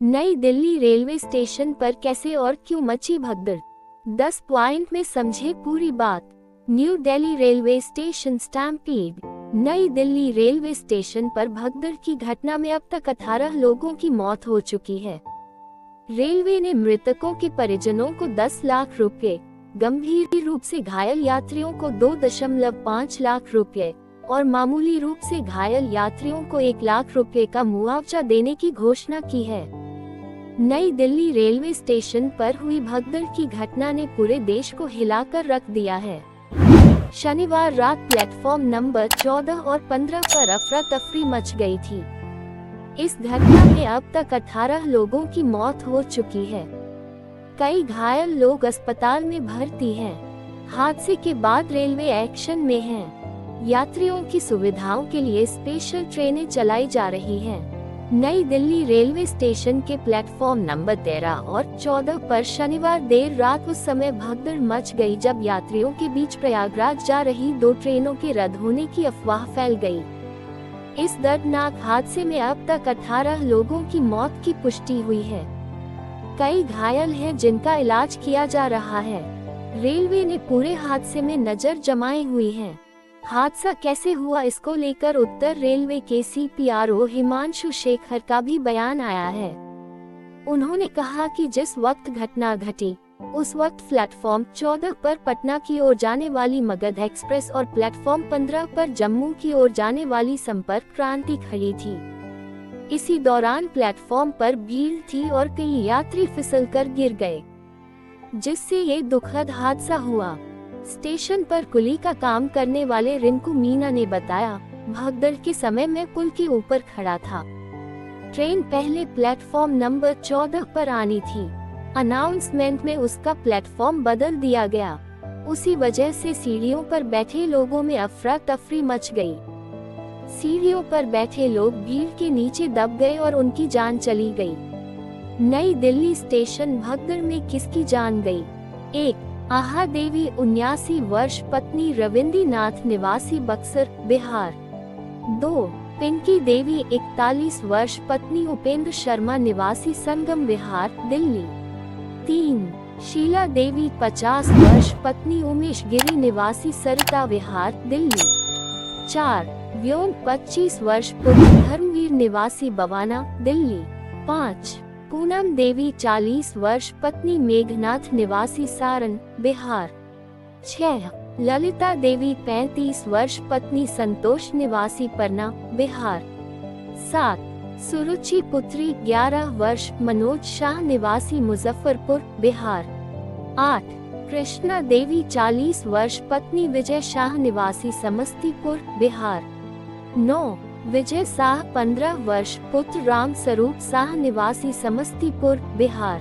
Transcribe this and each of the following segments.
नई Delhi railway station पर कैसे और क्यों मची भगदड़, 10 पॉइंट में समझे पूरी बात। New Delhi railway station stampede. नई दिल्ली रेलवे स्टेशन पर भगदड़ की घटना में अब तक 18 लोगों की मौत हो चुकी है। रेलवे ने मृतकों के परिजनों को 10 लाख रुपए, गंभीर रूप से घायल यात्रियों को 2.5 लाख रुपए और मामूली रूप से घायल यात्रियों को 1 लाख रुपए का मुआवजा देने की घोषणा की है। नई दिल्ली रेलवे स्टेशन पर हुई भगदड़ की घटना ने पूरे देश को हिलाकर रख दिया है। शनिवार रात प्लेटफॉर्म नंबर 14 और 15 पर अफरा तफरी मच गई थी। इस घटना में अब तक 18 लोगों की मौत हो चुकी है। कई घायल लोग अस्पताल में भर्ती हैं। हादसे के बाद रेलवे एक्शन में है। यात्रियों की सुविधाओं के लिए स्पेशल ट्रेनें चलाई जा रही हैं। नई दिल्ली रेलवे स्टेशन के प्लेटफॉर्म नंबर 13 और 14 पर शनिवार देर रात उस समय भगदड़ मच गई जब यात्रियों के बीच प्रयागराज जा रही 2 ट्रेनों के रद्द होने की अफवाह फैल गई। इस दर्दनाक हादसे में अब तक 18 लोगों की मौत की पुष्टि हुई है। कई घायल हैं जिनका इलाज किया जा रहा है। रेलवे ने पूरे हादसे में नजर जमाई हुई है। हादसा कैसे हुआ, इसको लेकर उत्तर रेलवे के CPRO हिमांशु शेखर का भी बयान आया है। उन्होंने कहा कि जिस वक्त घटना घटी उस वक्त प्लेटफॉर्म 14 पर पटना की ओर जाने वाली मगध एक्सप्रेस और प्लेटफॉर्म 15 पर जम्मू की ओर जाने वाली संपर्क क्रांति खड़ी थी। इसी दौरान प्लेटफॉर्म पर भीड़ थी और कई यात्री फिसलकर गिर गए, जिससे ये दुखद हादसा हुआ। स्टेशन पर कुली का काम करने वाले रिंकू मीना ने बताया, भगदड़ के समय मैं पुल के ऊपर खड़ा था। ट्रेन पहले प्लेटफॉर्म नंबर 14 पर आनी थी। अनाउंसमेंट में उसका प्लेटफॉर्म बदल दिया गया। उसी वजह से सीढ़ियों पर बैठे लोगों में अफरा तफरी मच गई। सीढ़ियों पर बैठे लोग भीड़ के नीचे दब गए और उनकी जान चली गई। नई दिल्ली स्टेशन भगदड़ में किसकी जान गई? 1. आहा देवी 79 वर्ष पत्नी रविंद्र नाथ निवासी बक्सर बिहार। 2. पिंकी देवी 41 वर्ष पत्नी उपेंद्र शर्मा निवासी संगम बिहार दिल्ली। 3. शीला देवी 50 वर्ष पत्नी उमेश गिरी निवासी सरिता विहार दिल्ली। 4. व्योम 25 वर्ष पुत्र धर्मवीर निवासी बवाना दिल्ली। 5. पूनम देवी 40 वर्ष पत्नी मेघनाथ निवासी सारण बिहार। 6. ललिता देवी 35 वर्ष पत्नी संतोष निवासी पन्ना बिहार। 7. सुरुचि पुत्री 11 वर्ष मनोज शाह निवासी मुजफ्फरपुर बिहार। 8. कृष्णा देवी 40 वर्ष पत्नी विजय शाह निवासी समस्तीपुर बिहार। 9. विजय शाह 15 वर्ष पुत्र राम स्वरूप शाह निवासी समस्तीपुर बिहार।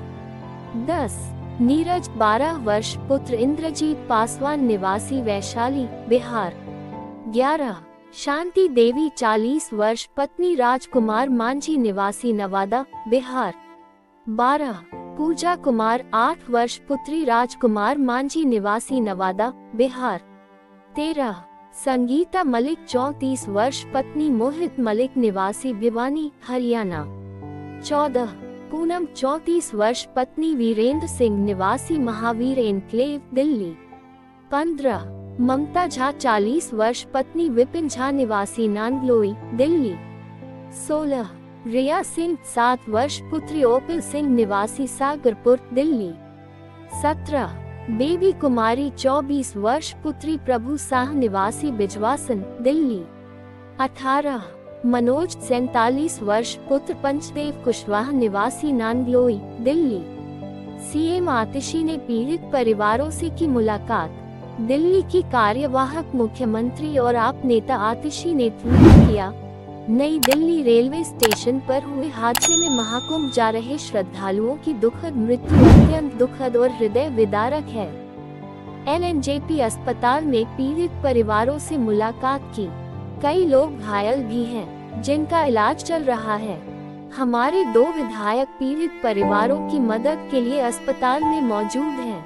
10. नीरज 12 वर्ष पुत्र इंद्रजीत पासवान निवासी वैशाली बिहार। 11. शांति देवी 40 वर्ष पत्नी राजकुमार मांझी निवासी नवादा बिहार। 12. पूजा कुमार 8 वर्ष पुत्री राजकुमार मांझी निवासी नवादा बिहार। 13. संगीता मलिक 34 वर्ष पत्नी मोहित मलिक निवासी भिवानी हरियाणा। 14. पूनम 34 वर्ष पत्नी वीरेंद्र सिंह निवासी महावीर एनक्लेव दिल्ली। 15. ममता झा 40 वर्ष पत्नी विपिन झा निवासी नांदलोई दिल्ली। 16. रिया सिंह 7 वर्ष पुत्री ओपिल सिंह निवासी सागरपुर दिल्ली। 17. बेबी कुमारी 24 वर्ष पुत्री प्रभु शाह निवासी बिजवासन दिल्ली। 18. मनोज 47 वर्ष पुत्र पंचदेव कुशवाहा निवासी नांदलोई दिल्ली। CM आतिशी ने पीड़ित परिवारों से की मुलाकात। दिल्ली की कार्यवाहक मुख्यमंत्री और आप नेता आतिशी ने ट्वीट किया, नई दिल्ली रेलवे स्टेशन पर हुए हादसे में महाकुंभ जा रहे श्रद्धालुओं की दुखद मृत्यु अत्यंत दुखद और हृदय विदारक है। LNJP अस्पताल में पीड़ित परिवारों से मुलाकात की। कई लोग घायल भी हैं, जिनका इलाज चल रहा है। हमारे 2 विधायक पीड़ित परिवारों की मदद के लिए अस्पताल में मौजूद हैं।